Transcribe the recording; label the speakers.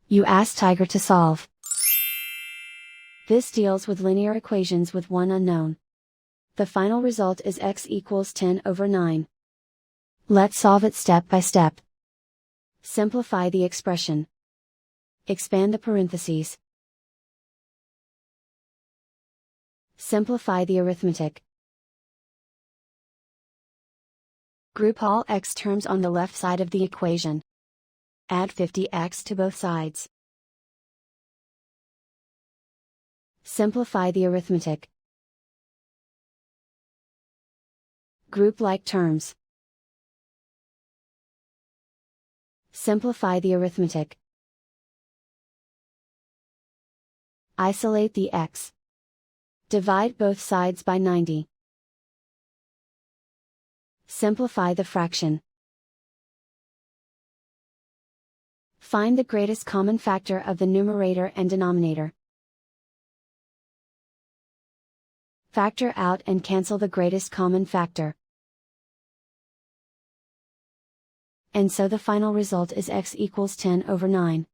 Speaker 1: You ask Tiger to solve. This deals with linear equations with one unknown. The final result is x equals 10/9. Let's solve it step by step. Simplify the expression. Expand the parentheses. Simplify the arithmetic. Group all x terms on the left side of the equation. Add 50x to both sides. Simplify the arithmetic. Group like terms. Simplify the arithmetic. Isolate the x. Divide both sides by 90. Simplify the fraction. Find the greatest common factor of the numerator and denominator. Factor out and cancel the greatest common factor. And so the final result is x equals 10/9.